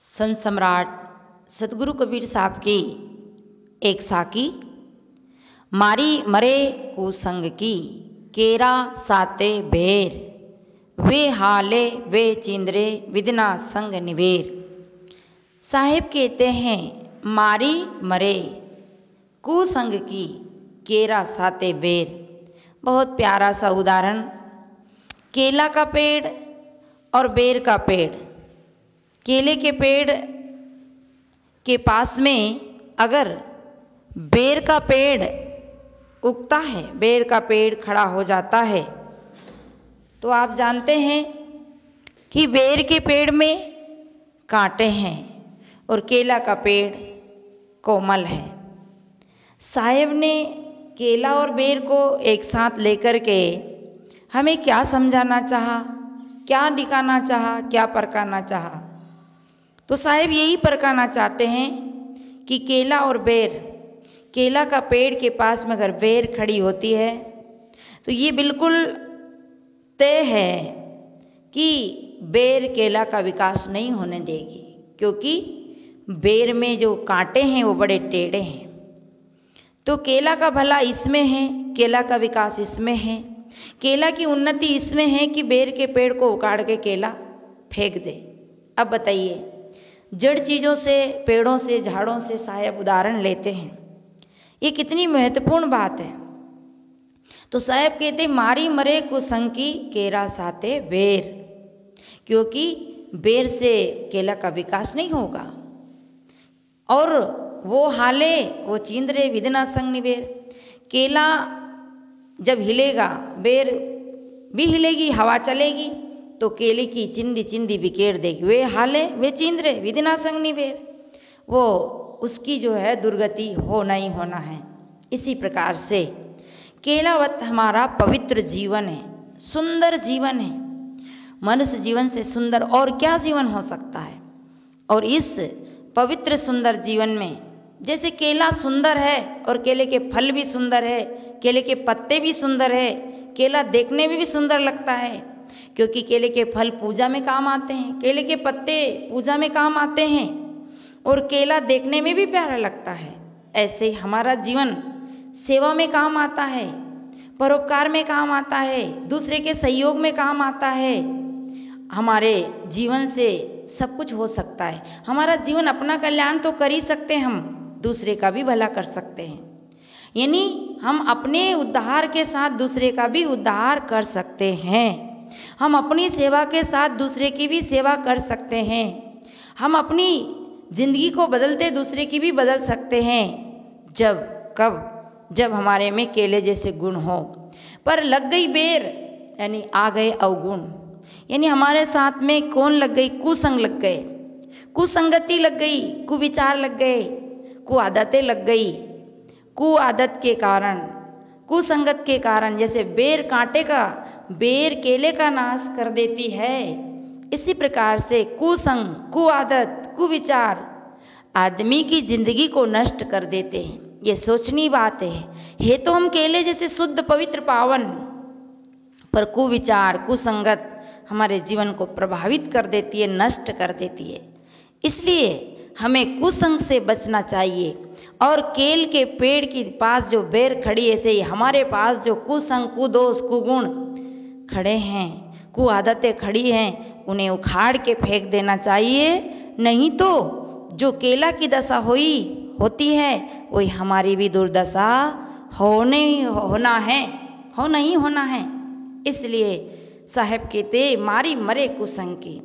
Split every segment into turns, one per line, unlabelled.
संत सम्राट सतगुरु कबीर साहब की एक साकी। मारी मरे कुसंग की केरा साते भेर, वे हाले वे चिंदरे विदना संग निवेर। साहिब कहते हैं मारी मरे कुसंग की केरा साते बेर। बहुत प्यारा सा उदाहरण, केला का पेड़ और बेर का पेड़। केले के पेड़ के पास में अगर बेर का पेड़ उगता है, बेर का पेड़ खड़ा हो जाता है, तो आप जानते हैं कि बेर के पेड़ में कांटे हैं और केला का पेड़ कोमल है। साहिब ने केला और बेर को एक साथ लेकर के हमें क्या समझाना चाहा, क्या दिखाना चाहा, क्या परखाना चाहा? तो साहिब यही परखाना चाहते हैं कि केला और बेर, केला का पेड़ के पास में अगर बेर खड़ी होती है तो ये बिल्कुल तय है कि बेर केला का विकास नहीं होने देगी, क्योंकि बेर में जो कांटे हैं वो बड़े टेढ़े हैं। तो केला का भला इसमें है, केला का विकास इसमें है, केला की उन्नति इसमें है कि बेर के पेड़ को उखाड़ के केला फेंक दे। अब बताइए, जड़ चीज़ों से, पेड़ों से, झाड़ों से साहिब उदाहरण लेते हैं, ये कितनी महत्वपूर्ण बात है। तो साहिब कहते मारी मरे कुसंग की केरा साते बेर, क्योंकि बेर से केला का विकास नहीं होगा। और वो हाले वो चींदरे विदना संग निवेर। केला जब हिलेगा, बेर भी हिलेगी, हवा चलेगी तो केले की चिंदी चिंदी बिखेर देगी। वे हाले वे चींदरे विदना संग निवेर, वो उसकी जो है दुर्गति होना ही होना है। इसी प्रकार से केलावत हमारा पवित्र जीवन है, सुंदर जीवन है। मनुष्य जीवन से सुंदर और क्या जीवन हो सकता है? और इस पवित्र सुंदर जीवन में जैसे केला सुंदर है और केले के फल भी सुंदर है, केले के पत्ते भी सुंदर है, केला देखने में भी सुंदर लगता है क्योंकि केले के फल पूजा में काम आते हैं, केले के पत्ते पूजा में काम आते हैं और केला देखने में भी प्यारा लगता है। ऐसे ही हमारा जीवन सेवा में काम आता है, परोपकार में काम आता है, दूसरे के सहयोग में काम आता है। हमारे जीवन से सब कुछ हो सकता है। हमारा जीवन अपना कल्याण तो कर ही सकते हैं, हम दूसरे का भी भला कर सकते हैं। यानी हम अपने उद्धार के साथ दूसरे का भी उद्धार कर सकते हैं। हम अपनी सेवा के साथ दूसरे की भी सेवा कर सकते हैं। हम अपनी जिंदगी को बदलते दूसरे की भी बदल सकते हैं, जब हमारे में केले जैसे गुण हो। पर लग गई बेर यानी आ गए अवगुण, यानी हमारे साथ में कौन लग गई? कुसंग लग गए, कुसंगति लग गई, कुविचार लग गए, कुआदतें लग गई। कुआदत के कारण, कुसंगत के कारण, जैसे बेर कांटे का, बेर केले का नाश कर देती है, इसी प्रकार से कुसंग, कुआदत, कुविचार आदमी की जिंदगी को नष्ट कर देते हैं। ये सोचनी बात है तो हम केले जैसे शुद्ध पवित्र पावन, पर कुविचार, कुसंगत हमारे जीवन को प्रभावित कर देती है, नष्ट कर देती है। इसलिए हमें कुसंग से बचना चाहिए। और केल के पेड़ के पास जो बेर खड़ी है, ऐसे ही हमारे पास जो कुसंग, कुदोष, कुगुण खड़े हैं, कुआदतें खड़ी हैं, उन्हें उखाड़ के फेंक देना चाहिए। नहीं तो जो केला की दशा होती है वही हमारी भी दुर्दशा होना ही होना है। इसलिए साहब कहते मारी मरे कुसंग की।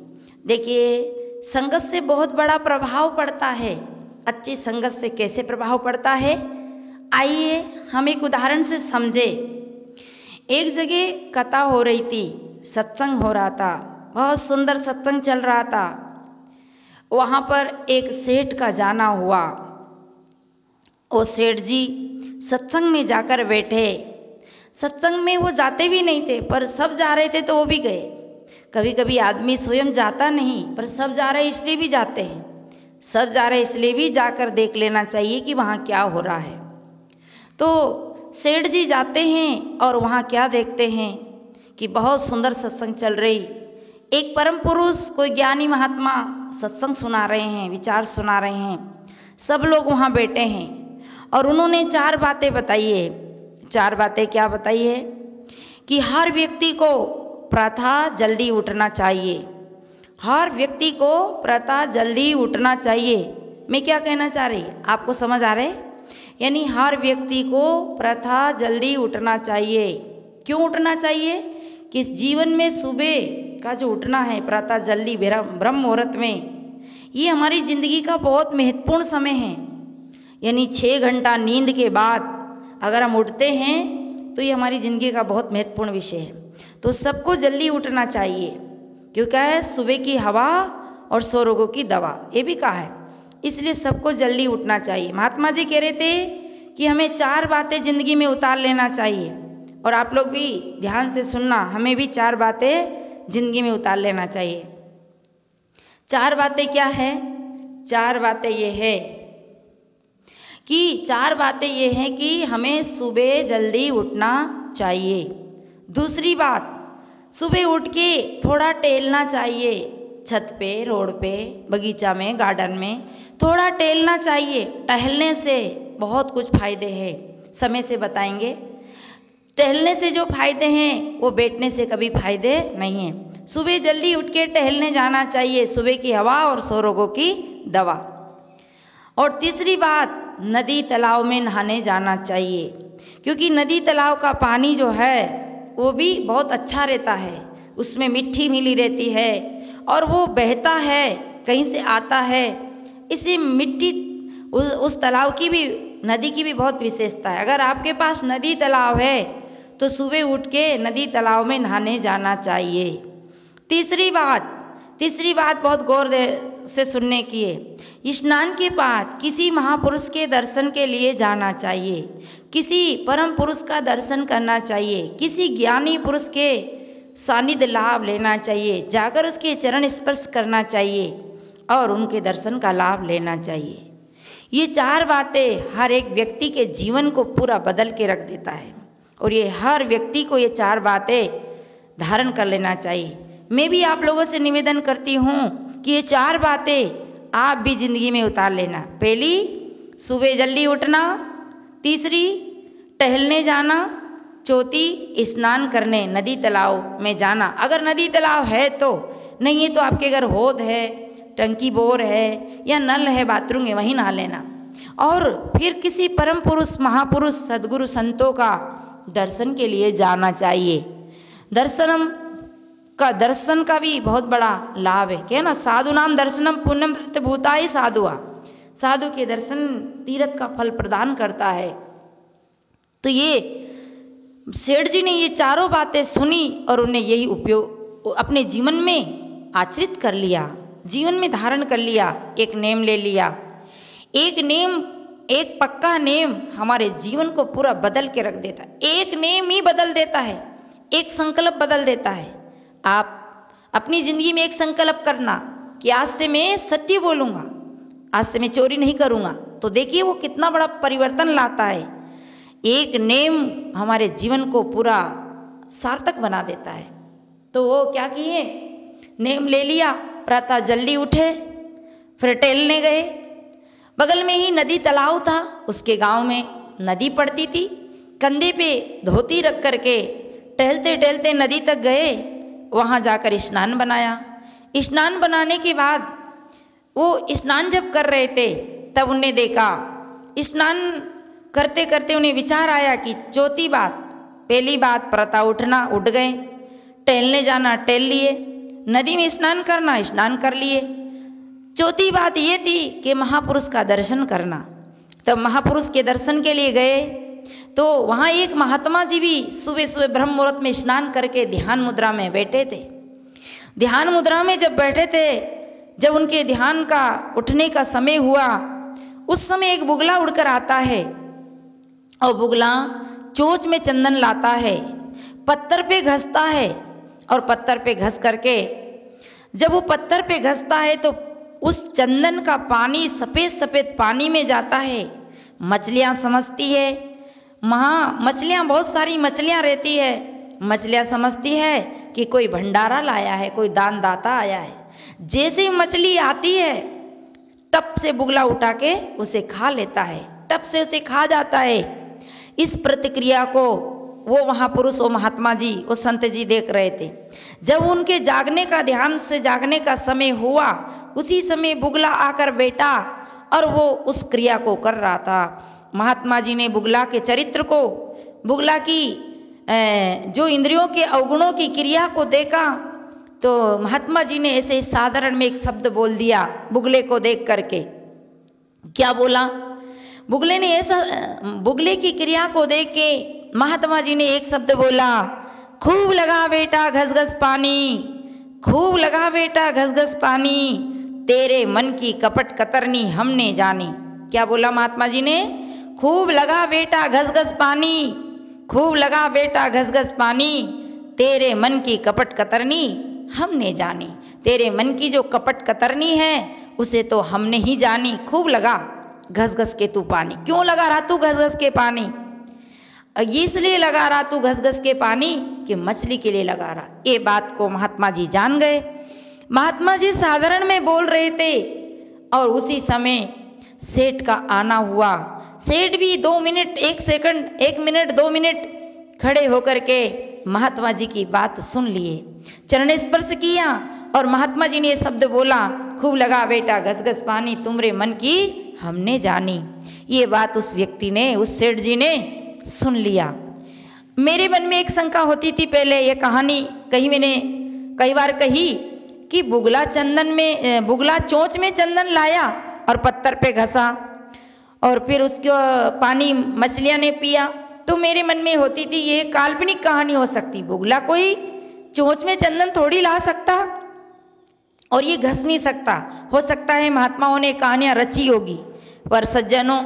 देखिए, संगत से बहुत बड़ा प्रभाव पड़ता है। अच्छी संगत से कैसे प्रभाव पड़ता है, आइए हम एक उदाहरण से समझे। एक जगह कथा हो रही थी, सत्संग हो रहा था, बहुत सुंदर सत्संग चल रहा था। वहाँ पर एक सेठ का जाना हुआ। वो सेठ जी सत्संग में जाकर बैठे। सत्संग में वो जाते भी नहीं थे, पर सब जा रहे थे तो वो भी गए। कभी कभी आदमी स्वयं जाता नहीं, पर सब जा रहे इसलिए भी जाते हैं। सब जा रहे इसलिए भी जाकर देख लेना चाहिए कि वहाँ क्या हो रहा है। तो सेठ जी जाते हैं और वहाँ क्या देखते हैं कि बहुत सुंदर सत्संग चल रही। एक परम पुरुष, कोई ज्ञानी महात्मा सत्संग सुना रहे हैं, विचार सुना रहे हैं, सब लोग वहाँ बैठे हैं और उन्होंने 4 बातें बताई है। 4 बातें क्या बताई है कि हर व्यक्ति को प्रातः जल्दी उठना चाहिए। हर व्यक्ति को प्रातः जल्दी उठना चाहिए। मैं क्या कहना चाह रही, आपको समझ आ रहा है? यानी हर व्यक्ति को प्रातः जल्दी उठना चाहिए। क्यों उठना चाहिए? कि जीवन में सुबह का जो उठना है प्रातः जल्दी ब्रह्म मुहूर्त में, ये हमारी ज़िंदगी का बहुत महत्वपूर्ण समय है। यानी 6 घंटा नींद के बाद अगर हम उठते हैं तो ये हमारी ज़िंदगी का बहुत महत्वपूर्ण विषय है। तो सबको जल्दी उठना चाहिए, क्यों क्या है, सुबह की हवा और 100 रोगों की दवा, ये भी कहा है, इसलिए सबको जल्दी उठना चाहिए। महात्मा जी कह रहे थे कि हमें 4 बातें ज़िंदगी में उतार लेना चाहिए, और आप लोग भी ध्यान से सुनना, हमें भी 4 बातें ज़िंदगी में उतार लेना चाहिए। 4 बातें क्या है? 4 बातें ये है कि 4 बातें ये हैं कि हमें सुबह जल्दी उठना चाहिए। दूसरी बात, सुबह उठ के थोड़ा टहलना चाहिए, छत पे, रोड पे, बगीचा में, गार्डन में थोड़ा टहलना चाहिए। टहलने से बहुत कुछ फायदे हैं, समय से बताएंगे। टहलने से जो फायदे हैं वो बैठने से कभी फायदे नहीं हैं। सुबह जल्दी उठ के टहलने जाना चाहिए, सुबह की हवा और 100 रोगों की दवा। और तीसरी बात, नदी तालाब में नहाने जाना चाहिए, क्योंकि नदी तालाब का पानी जो है वो भी बहुत अच्छा रहता है, उसमें मिट्टी मिली रहती है और वो बहता है, कहीं से आता है। इसी मिट्टी उस तालाब की भी, नदी की भी बहुत विशेषता है। अगर आपके पास नदी तालाब है तो सुबह उठ के नदी तालाब में नहाने जाना चाहिए। तीसरी बात बहुत गौर से सुनने की है। स्नान के बाद किसी महापुरुष के दर्शन के लिए जाना चाहिए, किसी परम पुरुष का दर्शन करना चाहिए, किसी ज्ञानी पुरुष के सानिध्य लाभ लेना चाहिए, जाकर उसके चरण स्पर्श करना चाहिए और उनके दर्शन का लाभ लेना चाहिए। ये 4 बातें हर एक व्यक्ति के जीवन को पूरा बदल के रख देता है, और ये हर व्यक्ति को ये 4 बातें धारण कर लेना चाहिए। मैं भी आप लोगों से निवेदन करती हूँ कि ये 4 बातें आप भी जिंदगी में उतार लेना। पहली, सुबह जल्दी उठना। तीसरी, टहलने जाना। चौथी, स्नान करने नदी तालाब में जाना, अगर नदी तालाब है तो, नहीं है तो आपके घर हौद है, टंकी बोर है या नल है, बाथरूम है, वहीं नहा लेना। और फिर किसी परम पुरुष, महापुरुष, सदगुरु, संतों का दर्शन के लिए जाना चाहिए। दर्शन का भी बहुत बड़ा लाभ है, क्या ना, साधु नाम दर्शनम पुण्यम भूताय साधुआ। साधु के दर्शन तीर्थ का फल प्रदान करता है। तो ये सेठ जी ने ये 4 बातें सुनी और उन्हें यही उपयोग अपने जीवन में आचरित कर लिया, जीवन में धारण कर लिया, एक नेम ले लिया। एक पक्का नेम हमारे जीवन को पूरा बदल के रख देता है। एक नेम ही बदल देता है, एक संकल्प बदल देता है। आप अपनी जिंदगी में एक संकल्प करना कि आज से मैं सत्य बोलूँगा, आज से मैं चोरी नहीं करूँगा, तो देखिए वो कितना बड़ा परिवर्तन लाता है। एक नेम हमारे जीवन को पूरा सार्थक बना देता है। तो वो क्या किए, नेम ले लिया, प्रातः जल्दी उठे, फिर टहलने गए। बगल में ही नदी तालाब था, उसके गांव में नदी पड़ती थी। कंधे पे धोती रख करके टहलते टहलते नदी तक गए, वहाँ जाकर स्नान बनाया। स्नान बनाने के बाद वो स्नान जब कर रहे थे तब उन्हें देखा, स्नान करते करते उन्हें विचार आया कि चौथी बात, पहली बात प्रातः उठना, उठ गए, टहलने जाना, टहल लिए, नदी में स्नान करना, स्नान कर लिए। चौथी बात ये थी कि महापुरुष का दर्शन करना। तब महापुरुष के दर्शन के लिए गए तो वहाँ एक महात्मा जी भी सुबह सुबह ब्रह्म मुहूर्त में स्नान करके ध्यान मुद्रा में बैठे थे। ध्यान मुद्रा में जब बैठे थे, जब उनके ध्यान का उठने का समय हुआ, उस समय एक बुगला उड़कर आता है और बुगला चोंच में चंदन लाता है, पत्थर पे घसता है, और पत्थर पे घस करके जब वो पत्थर पे घसता है तो उस चंदन का पानी सफ़ेद सफ़ेद पानी में जाता है। मछलियाँ समझती है, वहाँ मछलियाँ, बहुत सारी मछलियाँ रहती है, मछलियाँ समझती है कि कोई भंडारा लाया है, कोई दान दाता आया है। जैसे ही मछली आती है टप से बुगला उठा के उसे खा लेता है, टप से उसे खा जाता है। इस प्रतिक्रिया को वो महापुरुष, वो महात्मा जी, वो संत जी देख रहे थे। जब उनके जागने का, ध्यान से जागने का समय हुआ, उसी समय बुगला आकर बैठा और वो उस क्रिया को कर रहा था। महात्मा जी ने बुगला के चरित्र को, बुगला की जो इंद्रियों के अवगुणों की क्रिया को देखा, तो महात्मा जी ने ऐसे साधारण में एक शब्द बोल दिया बुगले को देख करके। क्या बोला? बुगले ने ऐसा, बुगले की क्रिया को देख के महात्मा जी ने एक शब्द बोला, खूब लगा बेटा घस-घस पानी, खूब लगा बेटा घस-घस पानी, तेरे मन की कपट कतरनी हमने जानी। क्या बोला महात्मा जी ने? खूब लगा बेटा घस-घस पानी, खूब लगा बेटा घस-घस पानी, तेरे मन की कपट कतरनी हमने जानी। तेरे मन की जो कपट कतरनी है उसे तो हमने ही जानी। खूब लगा घस-घस के तू पानी। क्यों लगा रहा तू घस-घस के पानी? इसलिए लगा रहा तू घस-घस के पानी कि मछली के लिए लगा रहा। ये बात को महात्मा जी जान गए। महात्मा जी साधारण में बोल रहे थे और उसी समय सेठ का आना हुआ। सेठ भी 2 मिनट, 1 सेकंड, 1 मिनट, 2 मिनट खड़े होकर के महात्मा जी की बात सुन लिए, चरण स्पर्श किया और महात्मा जी ने ये शब्द बोला, खूब लगा बेटा घस-घस पानी, तुमरे मन की हमने जानी। ये बात उस व्यक्ति ने, उस सेठ जी ने सुन लिया। मेरे मन में एक शंका होती थी पहले, ये कहानी कहीं मैंने कई बार कही कि बुगला चंदन में, बुगला चोंच में चंदन लाया और पत्थर पे घसा और फिर उसको पानी मछलियां ने पिया। तो मेरे मन में होती थी ये काल्पनिक कहानी हो सकती, बुगला कोई चोंच में चंदन थोड़ी ला सकता और ये घस नहीं सकता। हो सकता है महात्माओं ने कहानियां रची होगी। पर सज्जनों,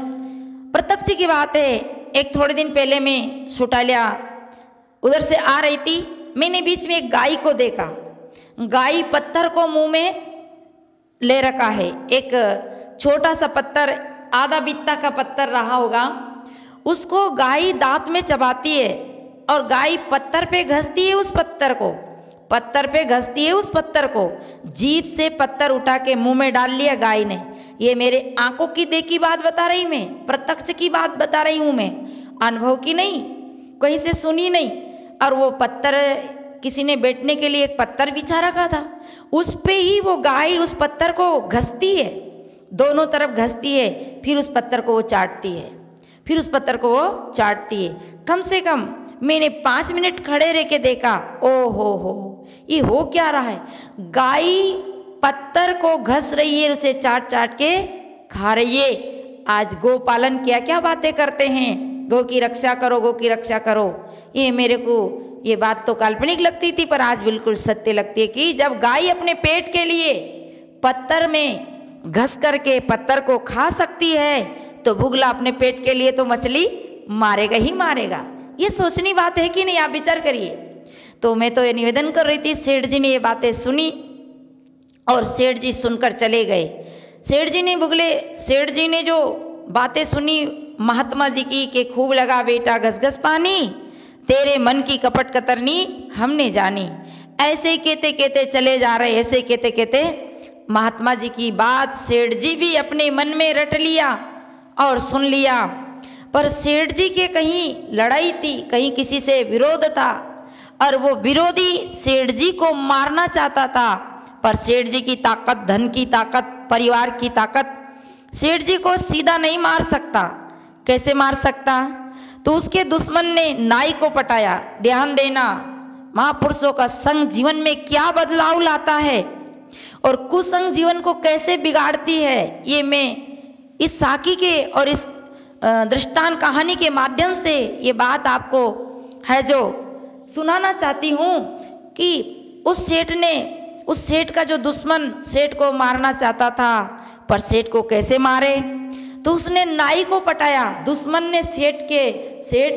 प्रत्यक्ष की बात है, एक थोड़े दिन पहले मैं सुटालिया उधर से आ रही थी, मैंने बीच में एक गाय को देखा। गाय पत्थर को मुंह में ले रखा है, एक छोटा सा पत्थर, आधा बित्ता का पत्थर रहा होगा, उसको गाय दांत में चबाती है और गाय पत्थर पे घसती है उस पत्थर को, पत्थर पे घसती है उस पत्थर को। जीभ से पत्थर उठा के मुंह में डाल लिया गाय ने। ये मेरे आंखों की देखी बात बता रही, मैं प्रत्यक्ष की बात बता रही हूं, मैं अनुभव की नहीं, कहीं से सुनी नहीं। और वो पत्थर, किसी ने बैठने के लिए एक पत्थर बिछा रखा था, उस पे ही वो गाय उस पत्थर को घसती है, दोनों तरफ घसती है, फिर उस पत्थर को वो चाटती है, फिर उस पत्थर को वो चाटती है। कम से कम मैंने 5 मिनट खड़े रह के देखा। ओ हो, ये हो क्या रहा है? गाय पत्थर को घस रही है, उसे चाट चाट के खा रही है। आज गो पालन क्या क्या बातें करते हैं, गो की रक्षा करो, गो की रक्षा करो। ये मेरे को ये बात तो काल्पनिक लगती थी, पर आज बिल्कुल सत्य लगती है कि जब गाय अपने पेट के लिए पत्थर में घस करके पत्थर को खा सकती है, तो बुगला अपने पेट के लिए तो मछली मारेगा ही मारेगा। ये सोचनी बात है कि नहीं, आप विचार करिए। तो मैं तो ये निवेदन कर रही थी, सेठ जी ने ये बातें सुनी और सेठ जी सुनकर चले गए। सेठ जी ने जो बातें सुनी महात्मा जी की कि खूब लगा बेटा घस-घस पानी, तेरे मन की कपट कतरनी हमने जानी। ऐसे कहते कहते चले जा रहे, ऐसे कहते कहते महात्मा जी की बात सेठ जी भी अपने मन में रट लिया और सुन लिया। पर सेठ जी के कहीं लड़ाई थी, कहीं किसी से विरोध था और वो विरोधी सेठ जी को मारना चाहता था। पर सेठ जी की ताकत, धन की ताकत, परिवार की ताकत सेठ जी को सीधा नहीं मार सकता। कैसे मार सकता? तो उसके दुश्मन ने नाई को पटाया। ध्यान देना, महापुरुषों का संग जीवन में क्या बदलाव लाता है और कुसंग जीवन को कैसे बिगाड़ती है, ये मैं इस साकी के और इस दृष्टांत कहानी के माध्यम से ये बात आपको है जो सुनाना चाहती हूँ कि उस सेठ का जो दुश्मन सेठ को मारना चाहता था, पर सेठ को कैसे मारे? तो उसने नाई को पटाया। दुश्मन ने सेठ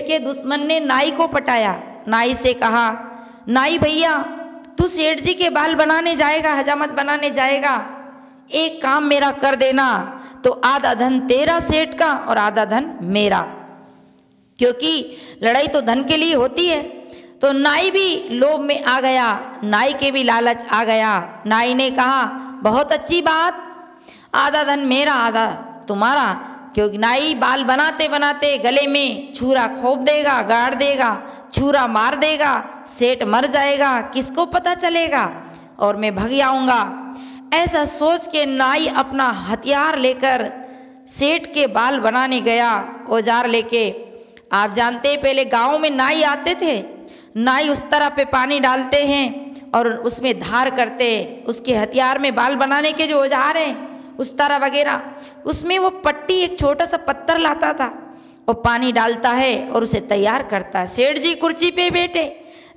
के दुश्मन ने नाई को पटाया। नाई से कहा, नाई भैया तू सेठ जी के बाल बनाने जाएगा, हजामत बनाने जाएगा, एक काम मेरा कर देना, तो आधा धन तेरा सेठ का और आधा धन मेरा, क्योंकि लड़ाई तो धन के लिए होती है। तो नाई भी लोभ में आ गया, नाई के भी लालच आ गया। नाई ने कहा बहुत अच्छी बात, आधा धन मेरा आधा तुम्हारा, क्योंकि नाई बाल बनाते बनाते गले में छुरा खोप देगा, गाड़ देगा, छुरा मार देगा, सेठ मर जाएगा, किसको पता चलेगा और मैं भग आऊंगा। ऐसा सोच के नाई अपना हथियार लेकर सेठ के बाल बनाने गया, औजार लेके। आप जानते हैं पहले गांव में नाई आते थे, नाई उस तरह पे पानी डालते हैं और उसमें धार करते, उसके हथियार में बाल बनाने के जो औजार हैं उस तरह वगैरह, उसमें वो पट्टी एक छोटा सा पत्थर लाता था और पानी डालता है और उसे तैयार करता है। सेठ जी कुर्सी पे बैठे,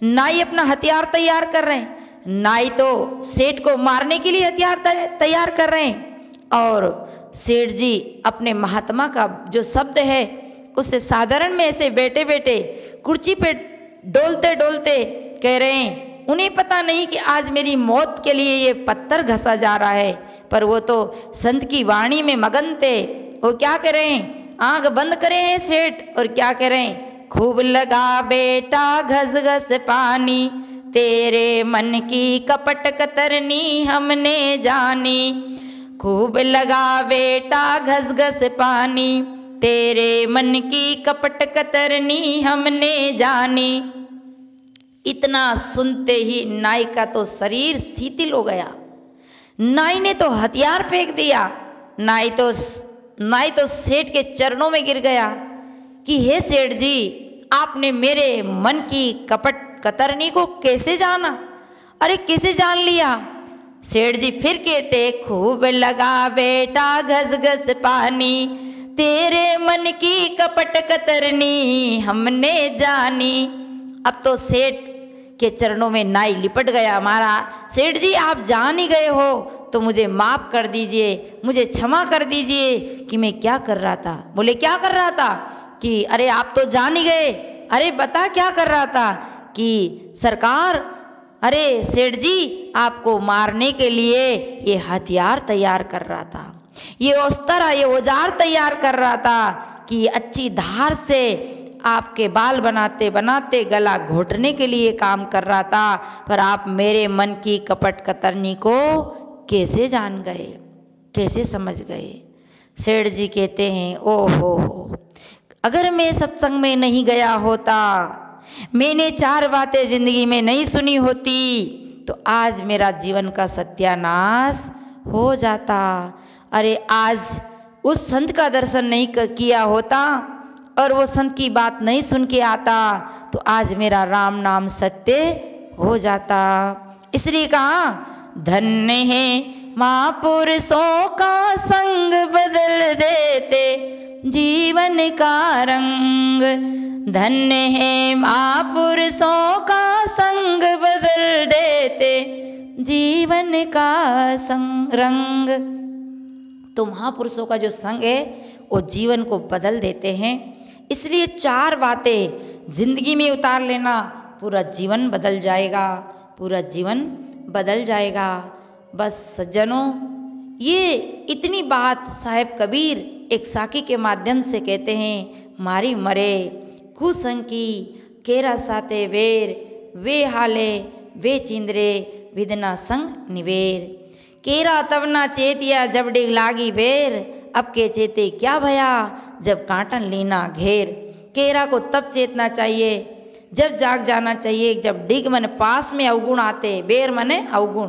नाई अपना हथियार तैयार कर रहे हैं। नाई तो सेठ को मारने के लिए हथियार तैयार कर रहे हैं और सेठ जी अपने महात्मा का जो शब्द है उससे साधारण में ऐसे बैठे बैठे कुर्सी पे डोलते डोलते कह रहे हैं, उन्हें पता नहीं कि आज मेरी मौत के लिए ये पत्थर घसा जा रहा है, पर वो तो संत की वाणी में मगन थे। वो क्या कह रहे हैं, आंख बंद करे हैं सेठ और क्या कह रहे हैं, खूब लगा बेटा घस घस पानी, तेरे मन की कपट कतरनी हमने जानी। खूब लगा बेटा घस घस पानी, तेरे मन की कपट कतरनी हमने जानी। इतना सुनते ही नाई का तो शरीर शिथिल हो गया। नाई ने तो हथियार फेंक दिया। नाई तो सेठ के चरणों में गिर गया कि हे सेठ जी, आपने मेरे मन की कपट कतरनी को कैसे जाना, अरे कैसे जान लिया। सेठ जी फिर कहते, खूब लगा बेटा घस घस पानी, तेरे मन की कपट कतरनी हमने जानी। अब तो सेठ के चरणों में नाई लिपट गया, मारा सेठ जी आप जान ही गए हो तो मुझे माफ कर दीजिए, मुझे क्षमा कर दीजिए कि मैं क्या कर रहा था। बोले क्या कर रहा था, कि अरे आप तो जान ही गए। अरे बता क्या कर रहा था, कि सरकार अरे सेठ जी आपको मारने के लिए ये हथियार तैयार कर रहा था, ये उस तरह ये औजार तैयार कर रहा था कि अच्छी धार से आपके बाल बनाते बनाते गला घोटने के लिए काम कर रहा था, पर आप मेरे मन की कपट कतरनी को कैसे जान गए, कैसे समझ गए। सेठ जी कहते हैं, ओहो, अगर मैं सत्संग में नहीं गया होता, मैंने 4 बातें जिंदगी में नहीं सुनी होती, तो आज मेरा जीवन का सत्यानाश हो जाता। अरे आज उस संत का दर्शन नहीं किया होता और वो संत की बात नहीं सुन के आता, तो आज मेरा राम नाम सत्य हो जाता। इसलिए कहा, धन्य है महापुरुषों का संग, बदल देते जीवन का रंग। धन्य है महापुरुषों का संग, बदल देते जीवन का रंग। तो महापुरुषों का जो संग है वो जीवन को बदल देते हैं। इसलिए 4 बातें जिंदगी में उतार लेना, पूरा जीवन बदल जाएगा, पूरा जीवन बदल जाएगा। बस सज्जनों, ये इतनी बात साहेब कबीर एक साकी के माध्यम से कहते हैं। मारी मरे कुसंग की, केरा साते वेर, वे हाले वे चिंदरे, विदना संग निवेर। केरा तब ना चेतिया जब डिग लागी बेर, अब के चेते क्या भया जब कांटन लीना घेर। केरा को तब चेतना चाहिए जब जाग जाना चाहिए, जब डिग मन पास में अवगुण आते, बेर मने अवगुण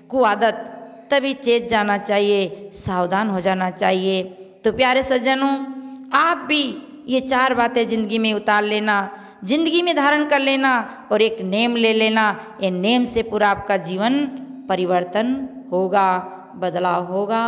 को आदत, तभी चेत जाना चाहिए, सावधान हो जाना चाहिए। तो प्यारे सज्जनों, आप भी ये 4 बातें जिंदगी में उतार लेना, जिंदगी में धारण कर लेना और एक नेम ले लेना। ये नेम से पूरा आपका जीवन परिवर्तन होगा, बदलाव होगा।